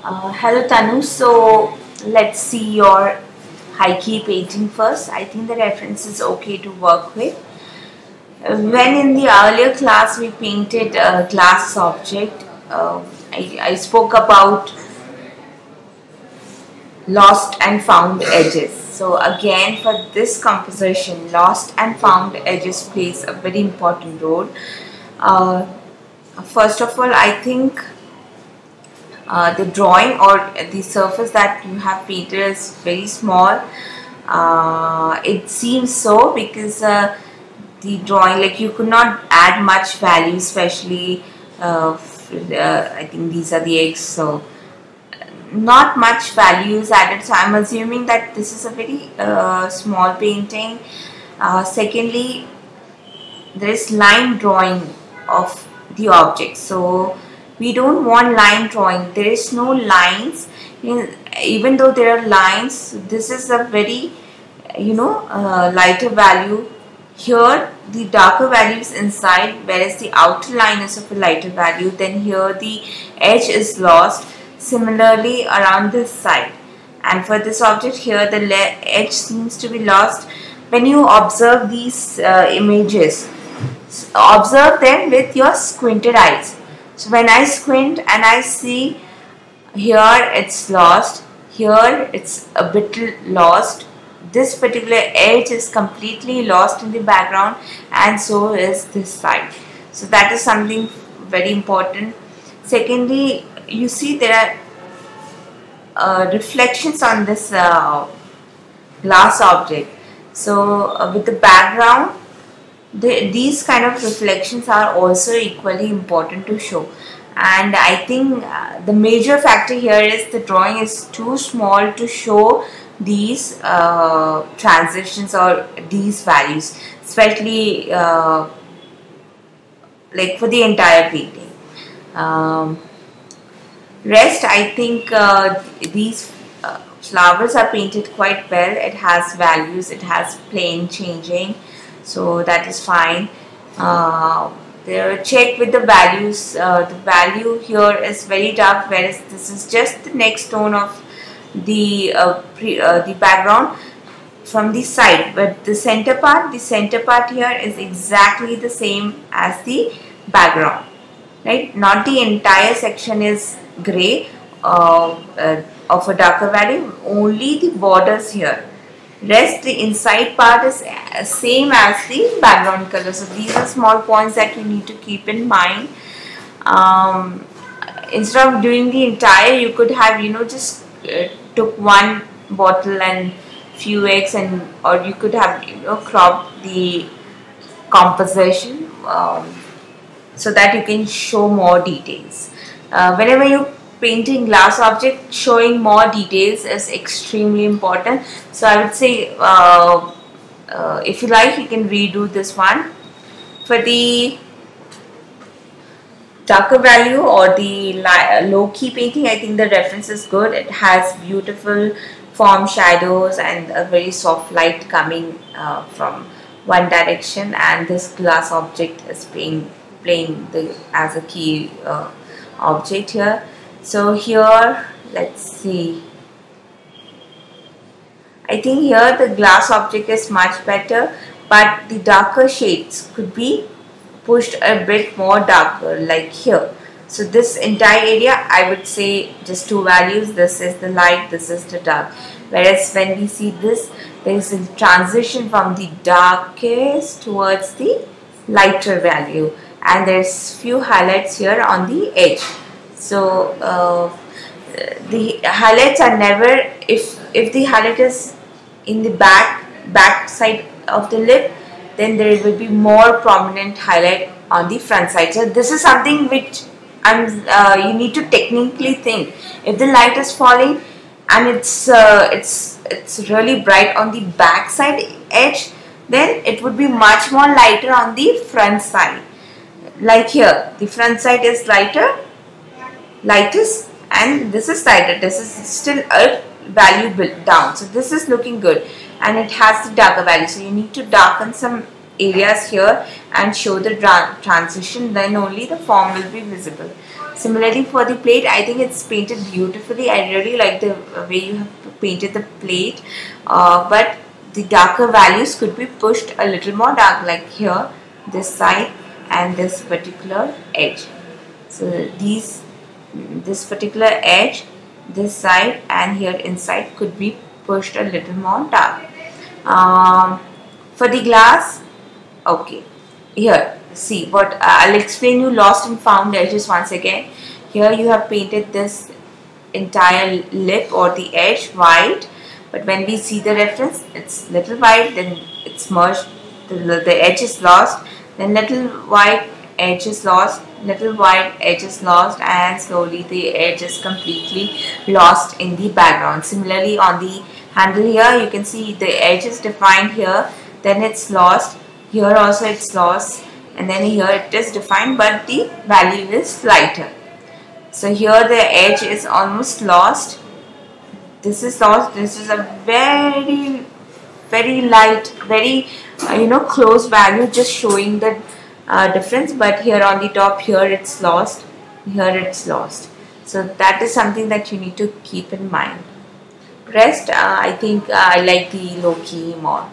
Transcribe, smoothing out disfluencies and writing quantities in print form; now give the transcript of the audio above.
Hello Tanu, so let's see your high key painting first. I think the reference is okay to work with. When in the earlier class we painted a glass object, I spoke about lost and found edges. So again for this composition, lost and found edges plays a very important role. Uh, First of all, I think the drawing or the surface that you have painted is very small. It seems so because the drawing, like, you could not add much value, especially I think these are the eggs, so not much value is added, so I'm assuming that this is a very small painting. Secondly, there is line drawing of the object, so we don't want line drawing. There is no lines, even though there are lines. This is a very lighter value. Here the darker value is inside, whereas the outer line is of a lighter value. Then here the edge is lost. Similarly around this side, and for this object here the edge seems to be lost. When you observe these images, observe them with your squinted eyes. So when I squint and I see, here it's lost, here it's a bit lost, this particular edge is completely lost in the background, and so is this side. So that is something very important. Secondly, you see there are reflections on this glass object. So with the background, these kind of reflections are also equally important to show. And I think the major factor here is the drawing is too small to show these transitions or these values, especially like for the entire painting. Rest, I think these flowers are painted quite well. It has values, it has plane changing, so that is fine. Check with the values. The value here is very dark, whereas this is just the next tone of the background from the side. But the center part here is exactly the same as the background, right? Not the entire section is gray of a darker value, only the borders here. Rest, the inside part is same as the background color. So these are small points that you need to keep in mind. Instead of doing the entire, you could have just took one bottle and few eggs, and or you could have cropped the composition so that you can show more details. Whenever you painting glass object, showing more details is extremely important. So I would say if you like, you can redo this one. For the darker value or the low key painting, I think the reference is good. It has beautiful form shadows and a very soft light coming from one direction, and this glass object is playing as a key object here. So here, let's see, I think here the glass object is much better, but the darker shades could be pushed a bit more darker, like here. So this entire area, I would say just two values. This is the light, this is the dark. Whereas when we see this, there is a transition from the darkest towards the lighter value, and there's few highlights here on the edge. So the highlights are never, if the highlight is in the back side of the lip, then there will be more prominent highlight on the front side. So this is something which you need to technically think. If the light is falling and it's really bright on the back side edge, then it would be much more lighter on the front side. Like here, the front side is lightest, and this is lighter. This is still a value built down, so this is looking good, and it has the darker value. So you need to darken some areas here and show the transition, then only the form will be visible. Similarly for the plate, I think it's painted beautifully. I really like the way you have painted the plate, but the darker values could be pushed a little more dark, like here, this side and this particular edge. So this particular edge, this side and here inside could be pushed a little more dark. For the glass, okay, here see what I'll explain you lost and found edges once again. Here you have painted this entire lip or the edge white, but when we see the reference, it's little white, then it's merged, the edge is lost, then little white edge is lost, little white edge is lost, and slowly the edge is completely lost in the background. Similarly on the handle here, you can see the edge is defined here, then it's lost, here also it's lost, and then here it is defined but the value is lighter. So here the edge is almost lost, this is lost, this is a very light, very close value, just showing the difference, but here on the top, here it's lost, here it's lost. So that is something that you need to keep in mind. Rest, I think I like the low key more.